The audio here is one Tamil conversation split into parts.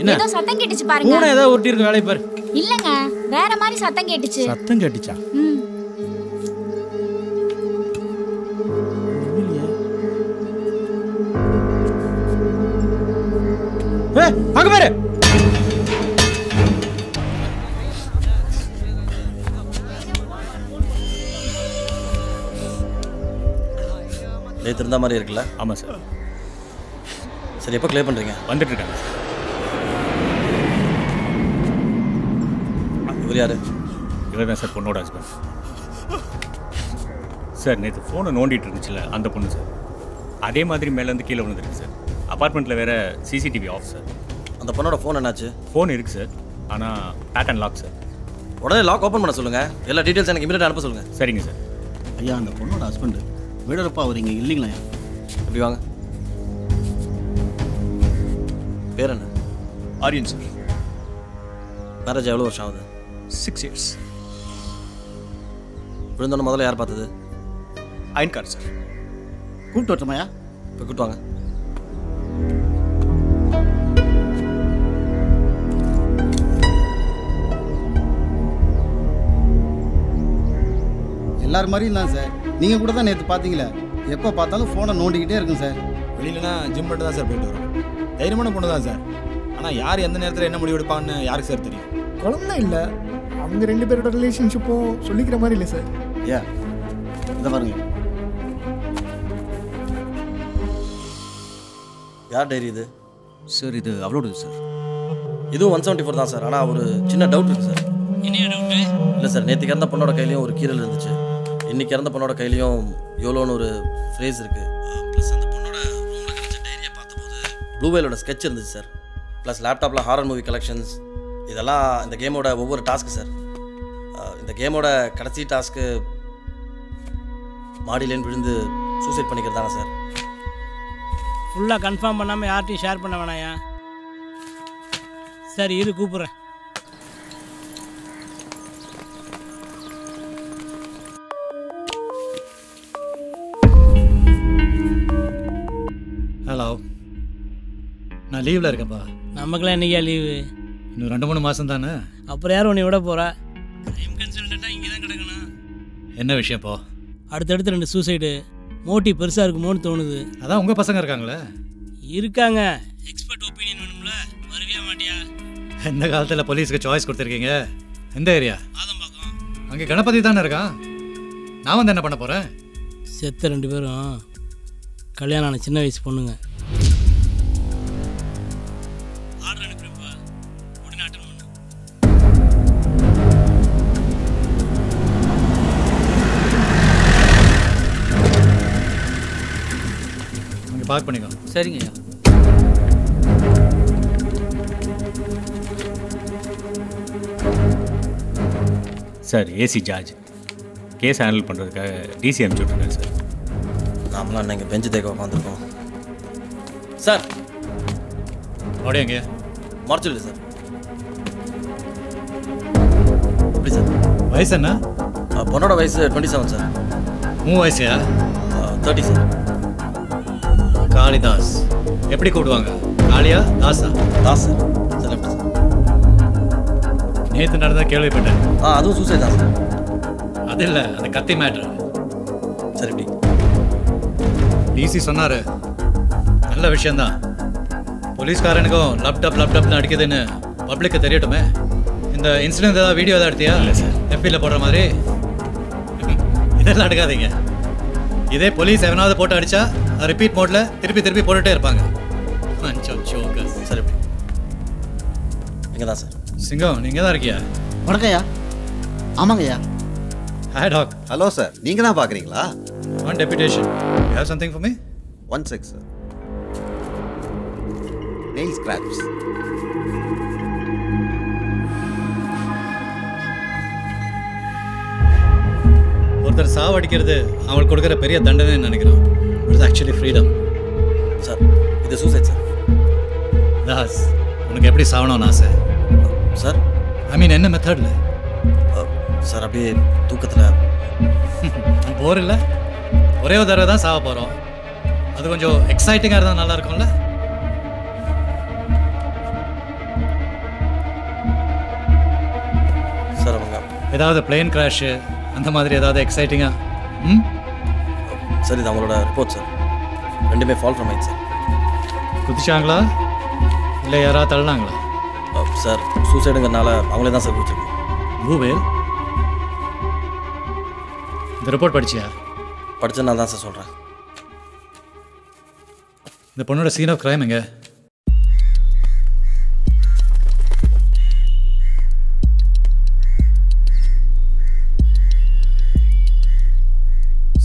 ஏதோ சத்தம் கேட்டுச்சு பாருங்க. பூனை ஏதோ ஒட்டி இருக்கு வேலை பாரு. இல்லங்க, வேற மாதிரி சத்தம் கேட்டுச்சு. சத்தம் கேட்டுச்சா? அங்க பாரு. நேற்று இருந்த மாதிரி இருக்குல்ல? ஆமாம் சார். சரி, எப்போ கிளியர் பண்ணுறீங்க? வந்துட்டு இருக்காங்க. இவர் யார்? இவர் தான் சார் பொண்ணோட ஹஸ்பண்ட். சார் நேற்று ஃபோனை நோண்டிட்டு இருந்துச்சுல அந்த பொண்ணு சார். அதே மாதிரி மேலேருந்து கீழே விழுந்துருக்கு சார். அப்பார்ட்மெண்ட்டில் வேறு சிசிடிவி ஆஃப் சார். அந்த பொண்ணோட ஃபோன் என்னாச்சு? ஃபோன் இருக்குது சார், ஆனால் பேட்டர்ன் லாக் சார். உடனே லாக் ஓப்பன் பண்ண சொல்லுங்கள். எல்லா டீட்டெயில்ஸ் எனக்கு இமீடியட்டாக அனுப்ப சொல்லுங்கள். சரிங்க சார். ஐயா, அந்த பொண்ணோட ஹஸ்பண்டு வீடரப்பா அவர் இங்கே இல்லைங்களா? எப்படி வாங்க. பேர் என்ன? ஆரியன் சார். மேரேஜ் எவ்வளோ வருஷம் ஆகுது? 6 years. விழுந்தோன்னு முதல்ல யார் பார்த்தது? அயன்கார் சார். கூப்பிட்டு வரட்டுமாயா? இப்போ கூப்பிட்டு வாங்க. எல்லாரும் மாதிரியும் தான் சார். நீங்கள் கூட தான் நேற்று பார்த்தீங்களே, எப்போ பார்த்தாலும் ஃபோனை நோண்டிக்கிட்டே இருக்கும் சார். வெளியிலனா ஜிம் மட்டும் தான் சார் போயிட்டு வரும். தைரியமான பொண்ணு தான் சார். ஆனால் யார் எந்த நேரத்தில் என்ன முடிவு எடுப்பான்னு யாருக்கு சார் தெரியும்? குழந்தை இல்லை, அவங்க 2 பேரோட ரிலேஷன்ஷிப்பும் சொல்லிக்கிற மாதிரி இல்லை சார். ஐயா, இதை பாருங்க. யார் டைரி இது? சார், இது அவளோடது சார். இதுவும் 174 தான் சார். ஆனால் ஒரு சின்ன டவுட் இருக்குது சார். என்ன டவுட்டு? இல்லை சார், நேற்றுக்கு இறந்த பொண்ணோட கையிலையும் ஒரு கீரல் இருந்துச்சு. இன்றைக்கி இறந்த பொண்ணோட கையிலையும் யோலோன்னு ஒரு ஃப்ரேஸ் இருக்குது. ப்ளஸ் அந்த பொண்ணோட ரூமில் கிடைச்ச டைரியை பார்த்தபோது ப்ளூவேலோட ஸ்கெட்ச் இருந்துச்சு சார். ப்ளஸ் லேப்டாப்பில் ஹாரர் மூவி கலெக்ஷன்ஸ். இதெல்லாம் இந்த கேமோட ஒவ்வொரு டாஸ்க்கு சார். இந்த கேமோட கடைசி டாஸ்க்கு மாடியிலேன்னு விழுந்து சூசைட் பண்ணிக்கிறது தானே சார்? ஃபுல்லாக கன்ஃபார்ம் பண்ணாமல் யார்ட்டையும் ஷேர் பண்ண வேணாயா? சரி, இரு கூப்பிட்றேன். ஹலோ, நான் லீவில் இருக்கேன்ப்பா. நமக்குலாம் என்னையா லீவு? இன்னும் 2-3 மாதம் தானே. அப்புறம் யாரும் உன்னை விட போகிறா? க்ரைம் கன்சல்டண்ட்டாக இங்கே தான் கிடக்கணும். என்ன விஷயம்ப்பா? அடுத்தடுத்து 2 சூசைடு. மோட்டிவ் பெருசாக இருக்குமோன்னு தோணுது. அதான் உங்கள் பசங்க இருக்காங்களே. இருக்காங்க. எக்ஸ்பர்ட் ஒப்பீனியன் வேணும்ல, வருவியா மாட்டியா? எந்த காலத்தில் போலீஸுக்கு சாய்ஸ் கொடுத்துருக்கீங்க? எந்த ஏரியா? ஆதம்பாக்கம். அங்கே கணபதி தானே இருக்கான். நான் வந்து என்ன பண்ண போகிறேன்? செத்த 2 பேரும் கல்யாணம் ஆன சின்ன வயசு பொண்ணுங்க. ஆர்டர் அனுப்புறப்பா, உடனே அட்டன் பண்ணு. அங்கே பார்க் பண்ணிக்கோ. சரிங்கய்யா. Sir, AC George case handle பண்ணுறதுக்காக டிசி அனுப்பிச்சி விட்ருக்காரு சார். நாமளாம் நீங்கள் பெஞ்சு தேக்க உட்காந்துருக்கோம் சார். பாடி எங்கே? மறைச்சில்லை சார். எப்படி சார்? வயசு என்ன? பொண்ணோட வயசு 27 சார். உன் வயசையா? 30 சார். காளிதாஸ். எப்படி கூப்பிடுவாங்க? காளியா தாஸா? தாஸ் சார். சார் எப்படி சார்? நேற்று நடந்த கேள்விப்பட்டேன். அதுவும் சூசைட் தான் சார். அது இல்லை, அந்த கத்தி மேட்ரு. சரி, எப்படி? டிசி சொன்னார். நல்ல விஷயந்தான். போலீஸ்காரனுக்கும் லேப்டாப்னு அடிக்குதுன்னு பப்ளிக்கு தெரியட்டுமே. இந்த இன்சிடென்ட் ஏதாவது வீடியோ ஏதாவது எடுத்தியா? இல்லை சார். எஃபியில் போடுற மாதிரி இதெல்லாம் எடுக்காதீங்க. இதே போலீஸ் எவனாவது போட்டு அடித்தா ரிப்பீட் மோடில் திருப்பி போட்டுகிட்டே இருப்பாங்க. சார் எப்படி? இங்கே தான் சார். சிங்கம், நீங்கள் தான் இருக்கியா? வணக்கம்யா. ஆமாங்கய்யா. Hi talk. ஹலோ சார், நீங்கள் தான் பார்க்குறீங்களா? One deputation. You have something for me? 1 sec sir. Nail scraps. ஒருத்தர் சாவடிக்கிறது அவங்களுக்கு கொடுக்குற பெரிய தண்டனைன்னு நினைக்கிறோம். It's actually freedom. சார், இது சூசைட் சார். தாஸ், உனக்கு எப்படி சாவணும்னு ஆசை? சார், ஐ மீன் என்ன மெத்தடில்? சார், அப்படியே தூக்கத்தில். போர் இல்லை? ஒரே ஒரு தடவை தான் சாவ போகிறோம். அது கொஞ்சம் எக்ஸைட்டிங்காக இருந்தால் நல்லா இருக்கும்ல? ஏதாவது பிளேன் கிராஷு அந்த மாதிரி ஏதாவது எக்ஸைட்டிங்காக? ம் சார் இது அவங்களோட ரிப்போர்ட் சார். ரெண்டுமே ஃபால் ஃப்ரம் மைண்ட் சார். குதிச்சாங்களா இல்லை யாராவது தள்ளினாங்களா? சார் சூசைடுங்கிறனால அவங்களே தான் சார் குதிச்சிருக்கோம். ப்ளூவேல் இந்த ரிப்போர்ட் படிச்சியா? படிச்சு நான் தான் சார் சொல்கிறேன். இந்த பொண்ணோட சீன் ஆஃப் கிரைம் எங்க?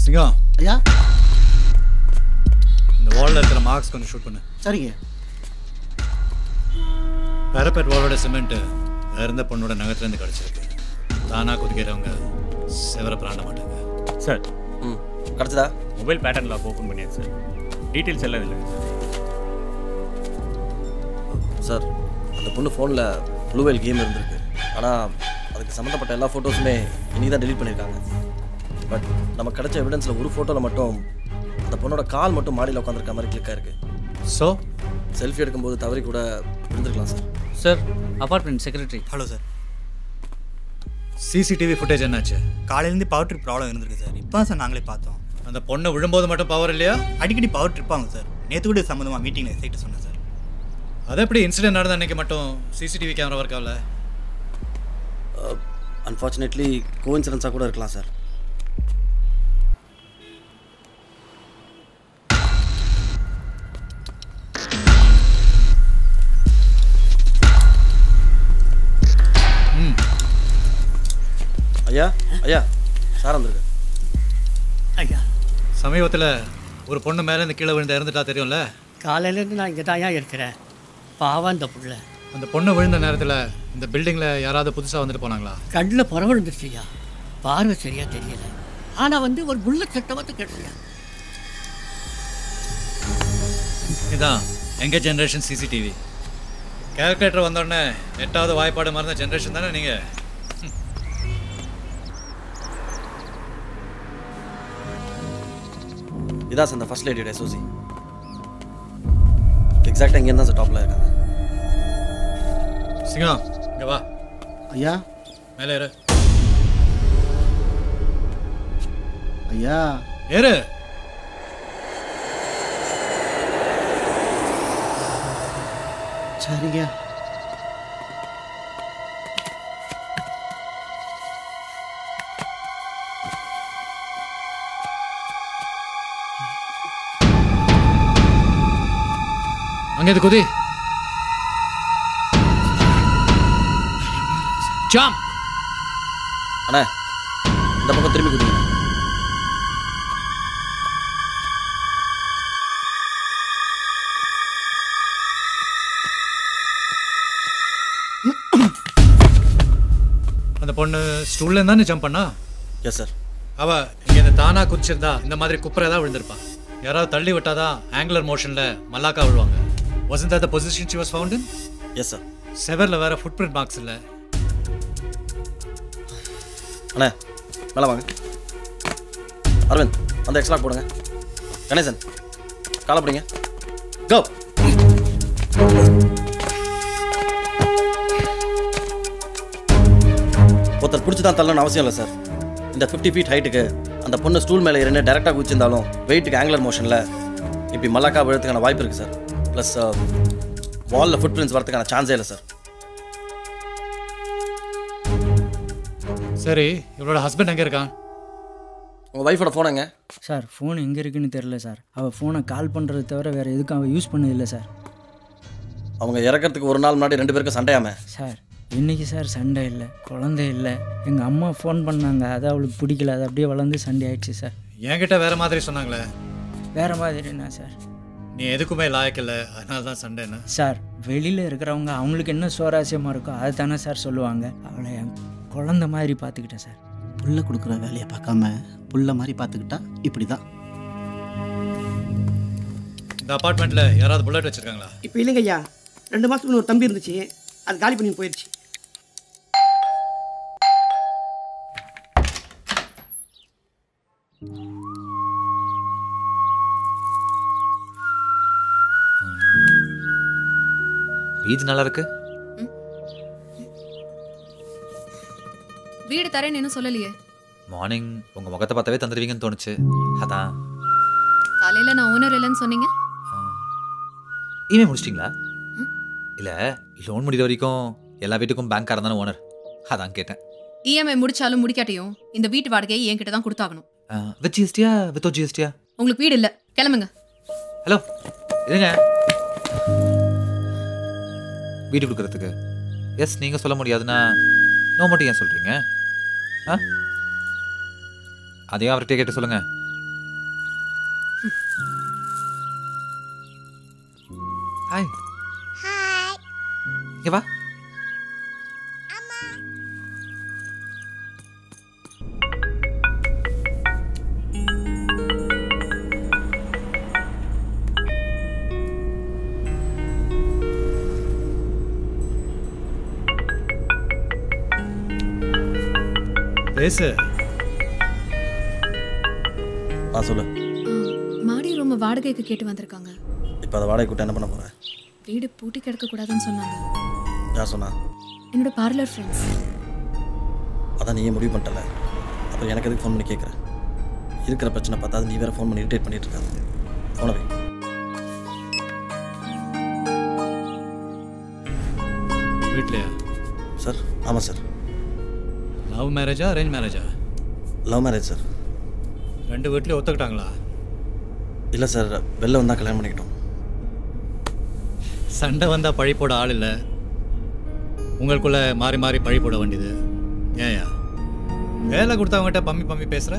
சிங்கம் ஐயா. இந்த வாலில் இருக்கிற மார்க்ஸ் கொஞ்சம் ஷூட் பண்ணு. சரிங்க. பேரப்பேட் வாலோட சிமெண்ட்டு இறந்த பொண்ணோட நகத்துலேருந்து கிடச்சிருக்கு. தானாக குதிக்கிறவங்க செவரை பிராண்ட மாட்டாங்க. சார் கிடச்சதா? மொபைல் பேட்டர்ன் லாக் ஓப்பன் பண்ணியாச்சு சார். டீட்டெயில்ஸ் எல்லாம் இல்லை சார். அந்த பொண்ணு ஃபோனில் ப்ளூவேல் கேம் இருந்திருக்கு. ஆனால் அதுக்கு சம்மந்தப்பட்ட எல்லா ஃபோட்டோஸுமே இனி தான் டெலீட் பண்ணியிருக்காங்க. பட் நமக்கு கிடைச்ச எவிடன்ஸில் ஒரு ஃபோட்டோவில் மட்டும் அந்த பொண்ணோட கால் மட்டும் மாடியில் உட்காந்துருக்க மாதிரி கிளிக்காக இருக்குது. ஸோ செல்ஃபி எடுக்கும்போது தவறி கூட இருந்திருக்கலாம் sir. Sir apartment secretary. Hello sir. CCTV footage என்னாச்சு? காலையிலேருந்து பவர் ட்ரிப் ப்ராப்ளம் இருந்திருக்கு சார். இப்போ சார் நாங்களே பார்த்தோம். அந்த பொண்ணு விழும்போது மட்டும் பவர் இல்லையா? அடிக்கடி பவர் ட்ரிப் ஆகும் சார். நேற்று கூட சம்மந்தமாக மீட்டிங்கில் எக்ஸைட்டு சொன்னேன் சார். அது எப்படி இன்சிடென்ட் நடந்த அன்றைக்கி மட்டும் சிசிடிவி கேமரா ஒர்க் ஆகல? அன்ஃபார்ச்சுனேட்லி கோஇன்சிடென்ஸாக கூட இருக்கலாம் சார். ஐயா ஐயா சார் வந்திருக்கு. ஐயா சமீபத்தில் ஒரு பொண்ணு மேலே இந்த கீழே விழுந்து இறந்துட்டா தெரியும்ல? காலையிலேருந்து நான் இங்கே தான் இருக்கிறேன். பாவம் அந்த புள்ள. அந்த பொண்ணு விழுந்த நேரத்தில் இந்த பில்டிங்கில் யாராவது புதுசாக வந்துட்டு போனாங்களா? கண்ணில் புற விழுந்துருச்சுயா. பார்வை சரியாக தெரியலை. ஆனால் ஒரு புல்லட் சட்டை வந்து கிடைச்சியா. இதுதான் எங்கள் ஜென்ரேஷன் சிசிடிவி. கேல்குலேட்டர் வந்தோடனே 8வது வாய்ப்பாடு மறந்த ஜென்ரேஷன் தானே நீங்கள்? இதான் சார் இந்த ஃபர்ஸ்ட் லேடியோட எஸ்ஓசி. எக்ஸாக்டாக இங்கே தான் சார் டாப்பில் இருக்காங்க. சிங்கம் இங்கே வா. ஐயா. மேலே ஏறு. ஐயா ஏறு. சரிங்க. அங்கே இது குதி. ஜாம். அண்ணா இந்த பக்கம் திரும்பி குதிங்க. அந்த பொண்ணு ஸ்டூல்ல இருந்தானே ஜம்ப் பண்ணா? Yes sir. அவ இங்கே இந்த தானா குதிச்சிருந்தா இந்த மாதிரி குப்பரை தான் விழுந்திருப்பா. யாராவது தள்ளி விட்டாதான் ஆங்குலர் மோஷனில் மல்லாக்கா விழுவாங்க. Wasn't that the position she was found in? Yes sir. செவரில் வேற ஃபுட் பிரிண்ட் மார்க்ஸ் இல்லை. அண்ணா மேலே வாங்க. அரவிந்த் அந்த எக்ஸ்ட்ரா போடுங்க. கணேசன் காலை பிடிங்க. கோ. ஒருத்தர் பிடிச்சி தான் தள்ளணும்னு அவசியம் இல்லை சார். இந்த 50 feet ஹைட்டுக்கு அந்த பொண்ணு ஸ்டூல் மேலே இருந்து டேரெக்டாக குதிச்சிருந்தாலும் வெயிட்டுக்கு ஆங்குலர் மோஷனில் இப்படி மல்லாக்கா விழுறதுக்கான வாய்ப்பு இருக்குது சார். ப்ளஸ் வாலில் ஃபுட் பிரிண்ட்ஸ் வரதுக்கான சான்ஸே இல்லை சார். சரி, இவளோட ஹஸ்பண்ட் எங்கே இருக்கான்? உங்கள் ஒய்ஃபோட ஃபோன் எங்க? சார் ஃபோன் எங்கே இருக்குன்னு தெரில சார். அவள் ஃபோனை கால் பண்ணுறது தவிர வேறு எதுக்கும் அவள் யூஸ் பண்ணதில்லை சார். அவங்க இறக்கிறதுக்கு ஒரு நாள் முன்னாடி 2 பேருக்கும் சண்டையாம சார். இன்றைக்கி சார் சண்டை இல்லை, குழந்தை இல்லை. எங்கள் அம்மா ஃபோன் பண்ணாங்க, அது அவளுக்கு பிடிக்கல, அது அப்படியே வளர்ந்து சண்டை ஆயிடுச்சு சார். என்கிட்ட வேறு மாதிரி சொன்னாங்களே. வேறு மாதிரிண்ணா சார்? நீ எதுக்குமே லாயக்கில்லை, அதனால தான் சண்டைண்ணா. சார் வெளியில் இருக்கிறவங்க அவங்களுக்கு என்ன சுவாரஸ்யமாக இருக்கோ அதை தானே சார் சொல்லுவாங்க. அவளை என் குழந்தை மாதிரி பார்த்துக்கிட்டேன் சார். புள்ள கொடுக்குற வேலையை பார்க்காம புள்ள மாதிரி பார்த்துக்கிட்டா இப்படி தான். இந்த அப்பார்ட்மெண்ட்டில் யாராவது புல்லட் வச்சுருக்காங்களா? இப்போ இல்லைங்க ஐயா. 2 மாதத்துக்கு ஒரு தம்பி இருந்துச்சு, அது காலி பண்ணி போயிடுச்சு. பீச் நல்லா இருக்கு. வீடு தரேன்னு இன்னும் சொல்லலையே. மார்னிங் உங்கள் முகத்தை பார்த்தாவே தந்துடுவீங்கன்னு தோணுச்சு, அதான். காலையில் நான் ஓனர் இல்லைன்னு சொன்னீங்க. இமெயில் முடிச்சிட்டிங்களா? இல்லை, லோன் முடிகிற வரைக்கும் எல்லா வீட்டுக்கும் பேங்க்காரன் தானே ஓனர், அதான் கேட்டேன். இஎம்ஐ முடிச்சாலும் முடிக்காட்டியும் இந்த வீட்டு வாடகையை என்கிட்ட தான் கொடுத்தாகணும். வித் ஜிஎஸ்டியா வித்தோ ஜிஎஸ்டியா? உங்களுக்கு வீடு இல்லை, கிளம்புங்க. ஹலோ, இருங்க. வீடு கொடுக்குறதுக்கு எஸ் நீங்கள் சொல்ல முடியாதுன்னா நோ மட்டும் ஏன் சொல்கிறீங்க? அதையும் அவர்கிட்ட கேட்டு சொல்லுங்கள். ஹாய். இங்கே வா. பேசு. சொல்லு. மாடி ரூம் வாடகைக்கு கேட்டு வந்திருக்காங்க. இப்போ அதை வாடகை கூட்ட என்ன பண்ண போகிறேன்? வீடு பூட்டி கிடக்க கூடாதுன்னு சொன்னாங்க. யார் சொன்னா? என்னோட பார்லர் ஃப்ரெண்ட்ஸ். அதான் நீயே முடிவு பண்ணிட்டல, அப்புறம் எனக்கு எதுக்கு ஃபோன் பண்ணி கேட்குறேன்? இருக்கிற பிரச்சனை பார்த்தா நீ வேறு ஃபோன் பண்ணி இரிட்டேட் பண்ணிட்டு இருக்காங்க. ஃபோனை வை. வீட்லையா? சார் ஆமாம் சார். லவ் மேரேஜா அரேஞ்ச் மேரேஜா? Love marriage sir. ரெண்டு வீட்லேயும் ஒத்துக்கிட்டாங்களா? இல்லை சார், வெளில வந்தால் கல்யாணம் பண்ணிக்கிட்டோம். சண்டை வந்தால் பழி போட ஆள் இல்லை, உங்களுக்குள்ளே மாறி மாறி பழி போட வேண்டியது ஏயா? வேலை கொடுத்தவங்ககிட்ட பம்மி பம்மி பேசுகிற,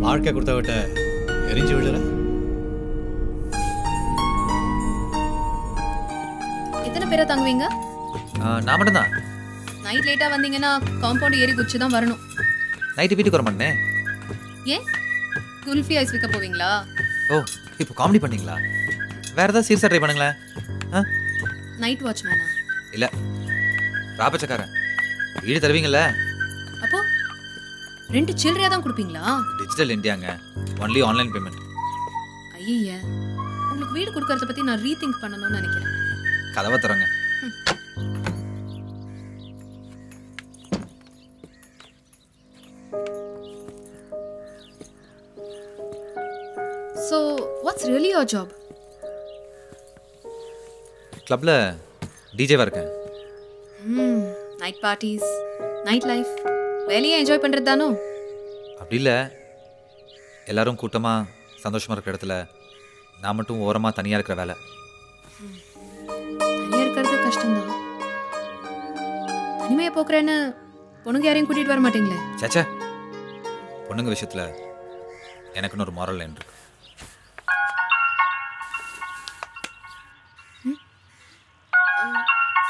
வாழ்க்கை கொடுத்தவங்கிட்ட எரிஞ்சு விழுற. எத்தனை பேரை தங்குவீங்க? நான் மட்டும்தான். நைட் லேட்டாக வந்தீங்கன்னா காம்பவுண்ட் ஏறி குச்சி தான் வரணும். நைட்டு வீட்டுக்கு வர மாட்டேன். ஏன்? குல்ஃபி ஐஸ் விற்க போவீங்களா? ஓ, இப்போ காமெடி பண்ணீங்களா? வேறு ஏதாவது சீரியஸாக ட்ரை பண்ணுங்களேன். நைட் வாட்ச்மேனா? இல்லை, ராபச்சக்காரன். வீடு தருவீங்கள்ல? அப்போ ரெண்டு சில்லறையாக தான் கொடுப்பீங்களா? டிஜிட்டல் இந்தியாங்க, ஒன்லி ஆன்லைன் பேமெண்ட். ஐயா, உங்களுக்கு வீடு கொடுக்கறத பற்றி நான் ரீதிங்க் பண்ணணும்னு நினைக்கிறேன். கதவை தரங்க. So, what's really your job? கிளப்ல டிஜேவா இருக்கேன். நைட் பார்ட்டிஸ், நைட் லைஃப், வேலையை என்ஜாய் பண்ணுறது தானோ? அப்படி இல்லை, எல்லாரும் கூட்டமாக சந்தோஷமாக இருக்கிற இடத்துல நான் மட்டும் ஓரமாக தனியாக இருக்கிற வேலை. தனியாக இருக்கிறது கஷ்டம்தான். தனிமையை போக்குறேன்னு பொண்ணுங்க யாரையும் கூட்டிகிட்டு வர மாட்டீங்களே? சேச்சா, பொண்ணுங்க விஷயத்தில் எனக்குன்னு ஒரு மாரல் லைன் இருக்கு.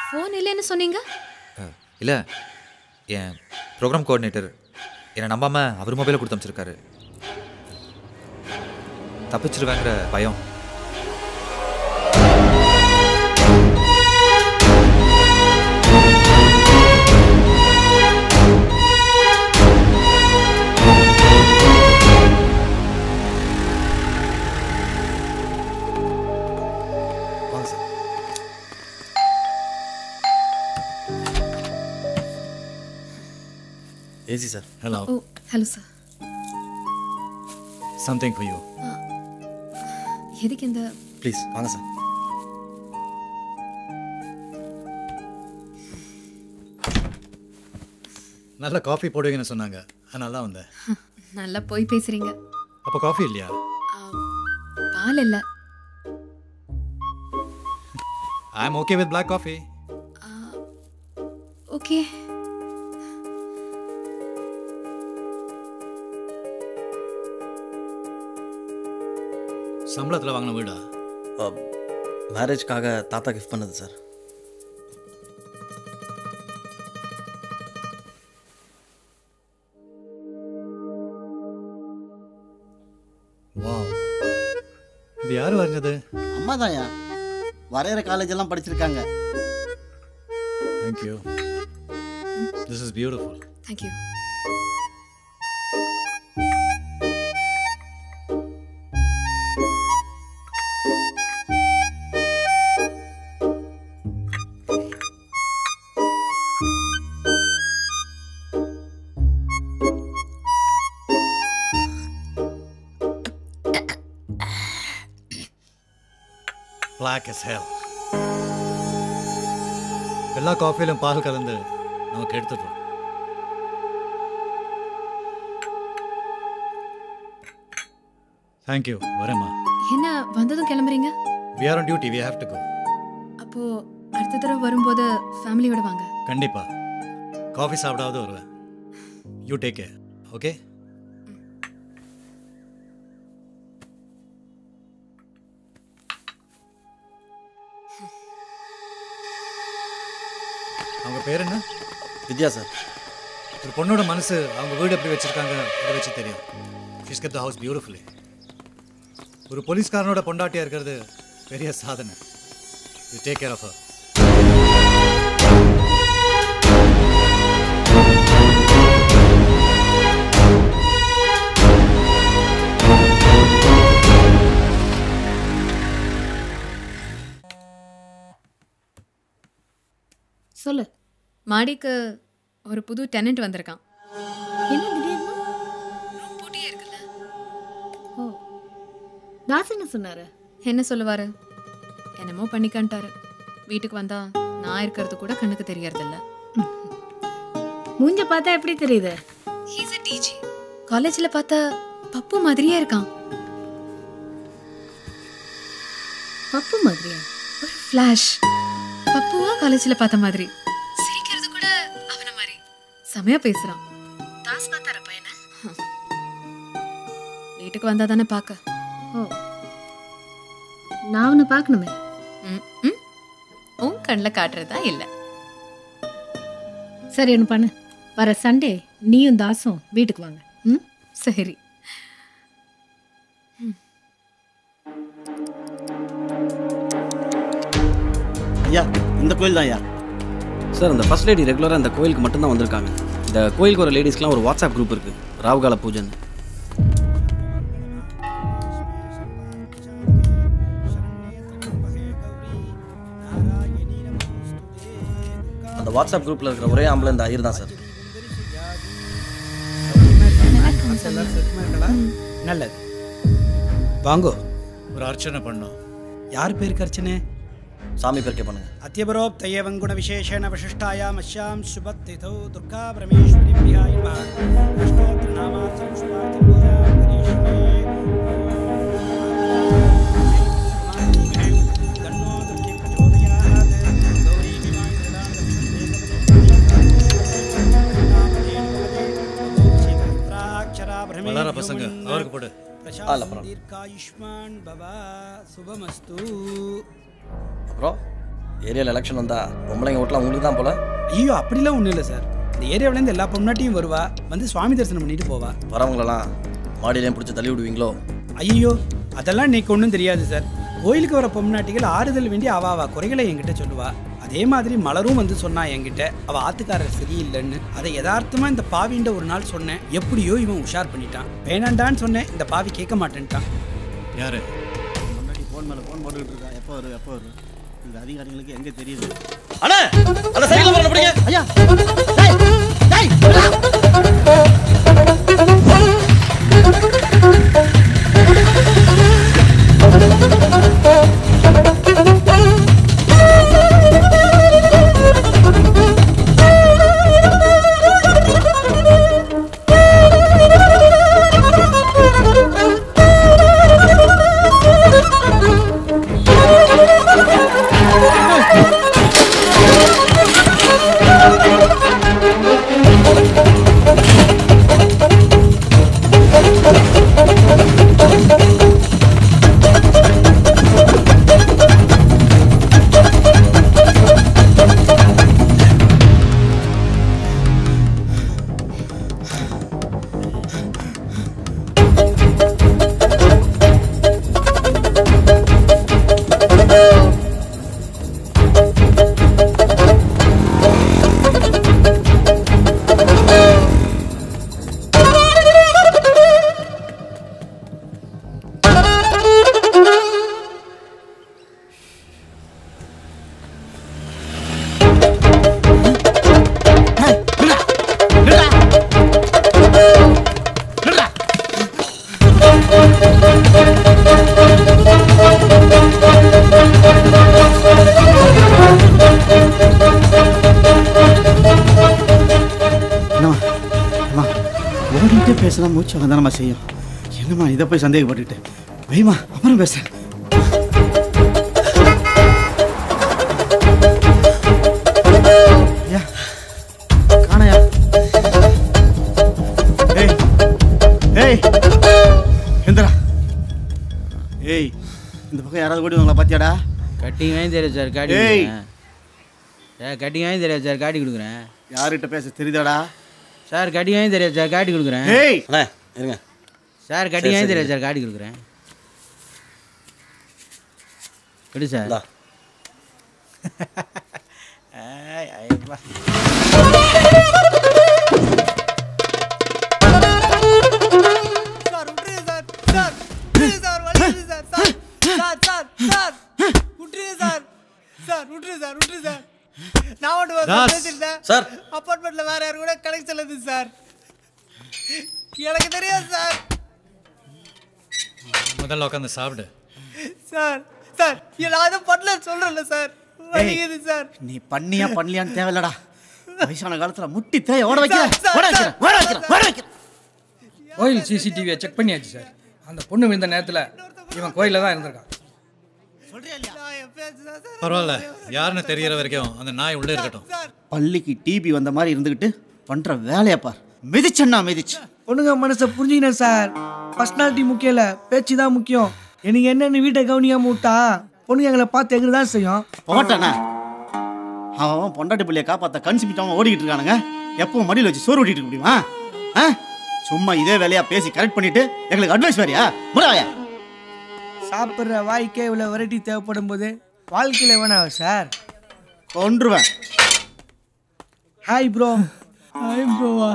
ஃபோன் இல்லைன்னு சொன்னீங்க? இல்லை, என் ப்ரோக்ராம் கோஆர்டினேட்டர் என்னை நம்பாமல் அவர் மொபைலை கொடுத்து அமைச்சிருக்காரு. தப்பிச்சிருவேங்கிற பயம். AC sir. Hello. Oh, hello sir. Something for you. எதுக்கு இந்த? ப்ளீஸ் வாங்க சார். நல்ல காஃபி போடுவீங்கன்னு சொன்னாங்க, அதனால தான் வந்தேன். நல்லா போய் பேசுறீங்க. அப்போ காஃபி இல்லையா? பால் இல்லை. I am okay with black coffee. Okay. சம்பளத்தில் வாங்கின வீடா? மேரேஜ்க்காக தாத்தா கிஃப்ட் பண்ணது சார். வாவ், இது யார் வரைஞ்சது? அம்மா தான்யா, வரைகிற காலேஜ் எல்லாம் படிச்சிருக்காங்க. Thank you, this is beautiful. Thank you. black as hell. எல்லா காஃபிலும் பால் கலந்து நமக்கு எடுத்துடுறோம். Thank you. வரேம்மா. என்ன வந்ததும் கிளம்புறீங்க? We are on duty. We have to go. அப்போ அடுத்த தடவை வரும்போது ஃபேமிலியோட வாங்க. கண்டிப்பா. காஃபி சாப்பிடாவது வருவேன். You take care. Okay? அவங்க பேர் என்ன? வித்யா சார். ஒரு பொண்ணோட மனசு அவங்க வீடு எப்படி வச்சிருக்காங்க அதை வச்சு தெரியும். She's kept the house beautifully. ஒரு போலீஸ்காரனோட பொண்டாட்டியா இருக்கிறது பெரிய சாதனை. You take care of her. சொல்லு. மாடிக்கு ஒரு புது டெனன்ட் வந்திருக்கான். என்ன திடீர்னு? ரூம் பூட்டியே இருக்குல்ல. ஓ, தாஸ் என்ன சொன்னாரு? என்ன சொல்லுவாரு? என்னமோ பண்ணிக்கான்ட்டாரு. வீட்டுக்கு வந்தா நான் இருக்கிறது கூட கண்ணுக்கு தெரியறதில்ல. மூஞ்ச பார்த்தா எப்படி தெரியுது? He's a DJ. காலேஜ்ல பார்த்தா பப்பு மாதிரியே இருக்கான். பப்பு மாதிரியா? ஒரு ஃபிளாஷ். பப்புவா காலேஜ்ல பார்த்த மாதிரி. சிரிக்கிறது கூட அவன மாதிரி. செமையா பேசுறான். தாஸ் பார்த்தார பையனா? வீட்டுக்கு வந்தா தானே பார்க்க. ஓ, நான் அவனை பார்க்கணுமே. உன் கண்ணில் காட்டுறதா இல்லை. சரி, என்ன பண்ணு, வர சண்டே நீயும் தாசும் வீட்டுக்கு வாங்க. ம், சரி. ஐயா, இந்த கோயில் தான் ஐயா. சார், இந்த ஃபர்ஸ்ட் லேடி ரெகுலராக இந்த கோயிலுக்கு மட்டும்தான் வந்திருக்காங்க. இந்த கோயிலுக்கு வர லேடிஸ்க்குலாம் ஒரு வாட்ஸ்அப் குரூப் இருக்குது, ராவுகால பூஜைன்னு. அந்த வாட்ஸ்அப் குரூப்பில் இருக்கிற ஒரே ஆம்பளை இந்த ஐயர் தான் சார். நல்லது. வாங்கோ. ஒரு அர்ச்சனை பண்ணோம். யார் பேருக்கு அர்ச்சனை? சாமி பேருக்கே பண்ணுங்க. அத்தியபரோக்தயவங் குண விசேஷேன விசிஷ்டாயாம் அஸ்யாம் சுபத்திதோ துர்கா பரமேஸ்வரி பிரியாய நமः. அஷ்டோத்திர நாமார்ச்சனம் சுபார்த்தி பூஜாம் கரிஷ்யே. தன்னோ துர்கி பிரச்சோதயாத். கௌரி விமாய வளர பசங்க அவருக்கு போடு. தீர்காயுஷ்மான் பவா சுபமஸ்து. அப்புறம் ஏரியாவில் எலெக்ஷன் வந்தா பொம்பளைங்க ஓட்டலாம் உங்களுக்கு தான் போல. ஐயோ, அப்படிலாம் ஒன்றும் இல்லை சார். இந்த ஏரியாவிலேருந்து எல்லா பொம்னாட்டியும் வருவா, வந்து சுவாமி தரிசனம் பண்ணிட்டு போவா. வரவங்களெல்லாம் மாடியிலையும் பிடிச்சி தள்ளி விடுவீங்களோ? ஐயோ, அதெல்லாம் இன்னைக்கு ஒன்றும் தெரியாது சார். கோயிலுக்கு வர பொம்னாட்டிகள் ஆறுதல் வேண்டி அவா குறைகளை என்கிட்ட சொல்லுவா. அதே மாதிரி மலரும் வந்து சொன்னா என்கிட்ட அவள் ஆத்துக்காரர் சரியில்லைன்னு. அதை யதார்த்தமாக இந்த பாவின்ற ஒரு நாள் சொன்னேன். எப்படியோ இவன் உஷார் பண்ணிட்டான். வேணாண்டான்னு சொன்னேன், இந்த பாவி கேட்க மாட்டேன்ட்டான். யாரு? ஃபோன் மேலே ஃபோன் போட்டுக்கிட்டு இருக்கா. எப்போ வரும் எப்போ வரும்? இந்த அதிகாரிகளுக்கு எங்கே தெரியுது? அண்ணா, அந்த சைக்கிள் வரணும் பிடிங்க. ஐயா, Hey! இதெல்லாம் மூச்சு வாங்கதானம்மா செய்யும். என்னம்மா இதை போய் சந்தேகப்பட்டுட்டு வைமா, அப்புறம் பேசுகிறேன். காணையா? ஏய் எந்திரா. ஏய் இந்த பக்கம் யாராவது ஓடி வாங்களா பாத்தியாடா? கட்டிங் வாங்கி தெரியாது சார், காட்டி கொடுக்குறேன். கட்டிங் வாங்கி தெரியாது சார், காட்டி கொடுக்குறேன். யார்கிட்ட பேச தெரியுதாடா? சார் கட்டிங் வாங்கி தெரியாது சார், காட்டி கொடுக்குறேன். ஏய் இருங்க சார், கட்டிங் வாங்கி தெரியாது சார், காட்டி கொடுக்குறேன். கட்டி சார். சார் அப்பார்ட்மெண்ட்ல வேற யாரும் கூட கனெக்ஷன் இல்லை சார். எனக்கு தெரியாது சார். முதல்ல உட்காந்து சாப்பிடு. சார் சார் நான் பண்ணல சொல்றேன்ல சார். வலிக்குது சார். நீ பண்ணியா பண்ணலையான்னு தேவையில்லடா. வயசான காலத்துல முட்டி தேய ஓட வைக்கிறேன். கோயில் சிசிடிவியை செக் பண்ணியாச்சு சார். அந்த பொண்ணு விழுந்த நேரத்தில் இவன் கோயிலில் தான் இருந்திருக்கான். பரவாயில்ல, யாருன்னு தெரியற வரைக்கும் அந்த நாய் உள்ளே இருக்கட்டும். பள்ளிக்கு டிபி வந்த மாதிரி இருந்துக்கிட்டு பண்ற வேலையை பார். மிதிச்சன்னா மிதிச்சு. பொண்ணுங்க மனசை புரிஞ்சுக்கினேன் சார். பர்சனாலிட்டி முக்கியம் இல்லை, பேச்சு தான் முக்கியம். எனக்கு என்னென்னு வீட்டை கவனியாம விட்டா பொண்ணுங்க எங்களை பார்த்து எங்களுக்கு தான் செய்யும். போட்டானே அவன் பொண்டாட்டி பிள்ளையை காப்பாற்ற கன்சிப்பிட்டவங்க ஓடிக்கிட்டு இருக்கானுங்க. எப்பவும் மடியில் வச்சு சோறு ஓட்டிட்டு இருக்க முடியுமா? சும்மா இதே வேலையா பேசி கரெக்ட் பண்ணிட்டு எங்களுக்கு அட்வைஸ் வேறியா? முடாயா சாப்பிட்ற வாய்க்கே இவ்வளோ வெரைட்டி தேவைப்படும் போது வாழ்க்கையில் வேணாம் சார். கொன்றுவேன். Hi bro. ஹாய் ப்ரோவா?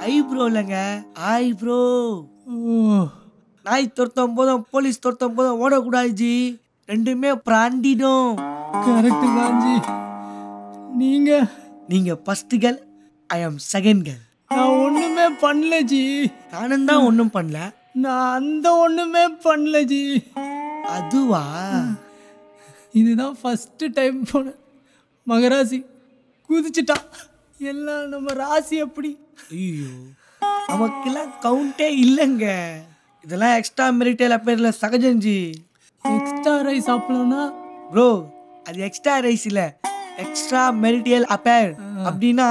ஐ ப்ரோ இல்லைங்க, ஹாய் ப்ரோ. நாய் துரத்தும் போதும் போலீஸ் துரத்தும் போதும் ஓடக்கூடாது ஜி. ரெண்டுமே பிராண்டிடும். கரெக்டு தான் ஜி. நீங்கள் first girl, I am second girl. நான் ஒன்றுமே பண்ணல ஜி. நானும் தான் ஒன்றும் பண்ணல. நான் அந்த ஒன்றுமே பண்ணல ஜி. அதுவா? இதுதான் ஃபஸ்ட்டு டைம் போன மகராசி குதிச்சுட்டான். எல்லாம் நம்ம ராசி அப்படி. ஐயோ, நமக்கெல்லாம் கவுண்டே இல்லைங்க. இதெல்லாம் எக்ஸ்ட்ரா மெரிட்டல் அப்பேரில் சகஜஞ்சி. எக்ஸ்ட்ரா ரைஸ் சாப்பிடலாம்னா ப்ரோ, அது எக்ஸ்ட்ரா ரைஸ் இல்லை, எக்ஸ்ட்ரா மெரிட்டல் அப்பேர். அப்படின்னா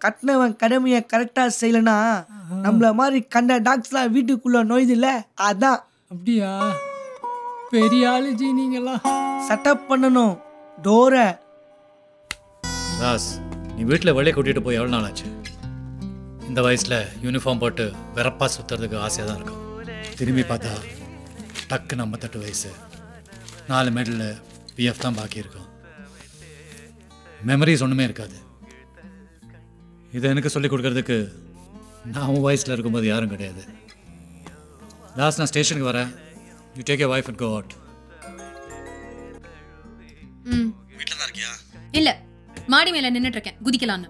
கட்டினவன் கடமையை கரெக்டாக செய்யலைன்னா நம்மள மாதிரி கண்ட டாக்ஸ்லாம் வீட்டுக்குள்ளே நோயுது இல்லை, அதான். அப்படியா? பெரிய ஆளுஜி நீங்களாம். செட்டப் பண்ணணும் டோரை. தாஸ், நீ வீட்டில் வெளியே கூட்டிகிட்டு போய் எவ்வளோ நாள் ஆச்சு? இந்த வயசில் யூனிஃபார்ம் போட்டு வெறப்பா சுற்றுறதுக்கு ஆசையாக தான் இருக்கும். திரும்பி பார்த்தா டக்கு 58 வயசு, 4 மெடலில் பிஎஃப் தான் பாக்கி இருக்கும். மெமரிஸ் ஒன்றுமே இருக்காது. இதை எனக்கு சொல்லிக் கொடுக்கறதுக்கு நான் உன் வயசில் இருக்கும்போது யாரும் கிடையாது. லாஸ்ட் நான் ஸ்டேஷனுக்கு வரேன். You take your wife and go out. வீட்டில் தான் இருக்கியா? இல்ல, மாடி மேல நின்னுட்டு இருக்கேன், குதிக்கலான்னு.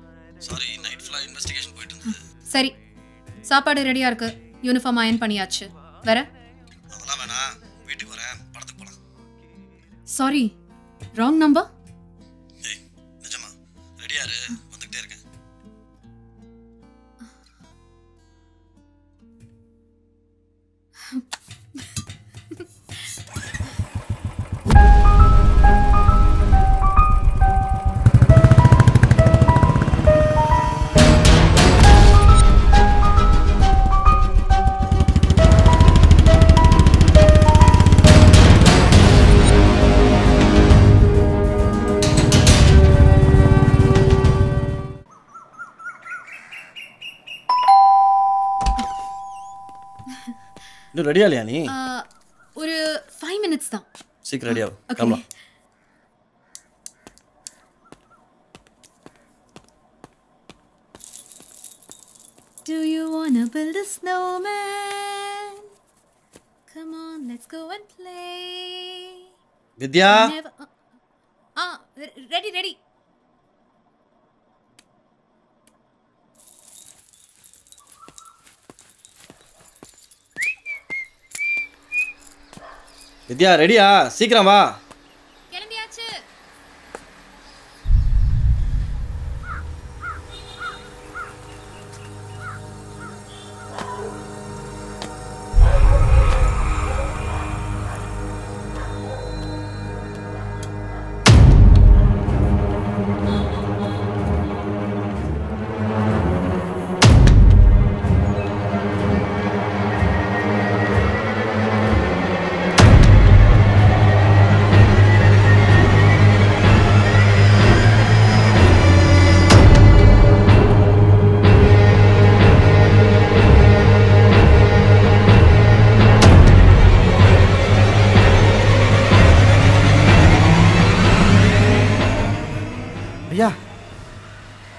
சாரி, நைட் ஃபுல்லாக இன்வெஸ்டிகேஷன் போயிட்டு இருந்தது. சரி, சாப்பாடு ரெடியா இருக்கு, யூனிஃபார்ம் அயன் பண்ணியாச்சு. வேற? அதெல்லாம் வேணாம், வீட்டுக்கு வரேன், படத்துக்கு போகலாம். Sorry, wrong number. ஏய் நிஜமா, ரெடியா இரு, வந்துகிட்டே இருக்கேன். இன்னும் ரெடியா இல்லையா நீ? ஒரு 5 minutes தான். சீக்கிரம் ரெடியா கிளம்பலாம். Do you wanna build a snowman? Come on, let's go and play. Vidya, ready. வித்யா ரெடியா? சீக்கிரம் வா. கிளம்பியாச்சு.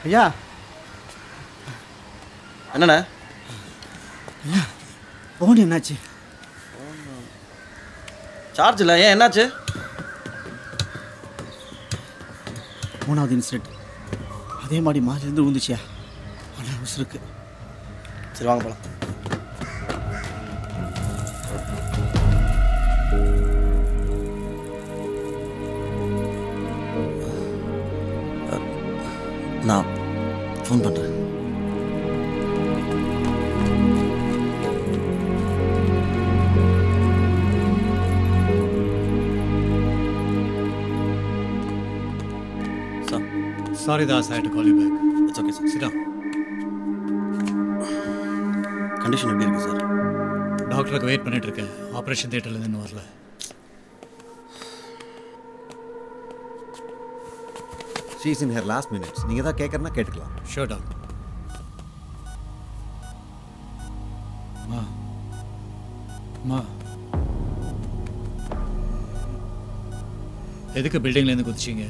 ஐயா என்னண்ணே? ஐயா ஃபோன் என்னாச்சு? சார்ஜ் இல்லை. ஏன் என்னாச்சு? 3வது இன்சிடென்ட் அதே மாதிரி மாறிலேருந்து விழுந்துச்சியா? ஆனால் உசுருக்கு. சரி வாங்க போகலாம். நான் ஃபோன் பண்ணுறேன். Sorry, Das, I had to call you back. It's okay, sir. Sit down. Condition எப்படி இருக்கு சார்? டாக்டருக்கு வெயிட் பண்ணிட்டு இருக்கேன். ஆப்ரேஷன் தியேட்டர்லேருந்து இன்னும் வரல. She is in her last minutes. நீங்கள் தான் கேட்குறனா கேட்டுக்கலாம். Sure, doctor. மா எதுக்கு பில்டிங்லேருந்து குதிச்சிங்க?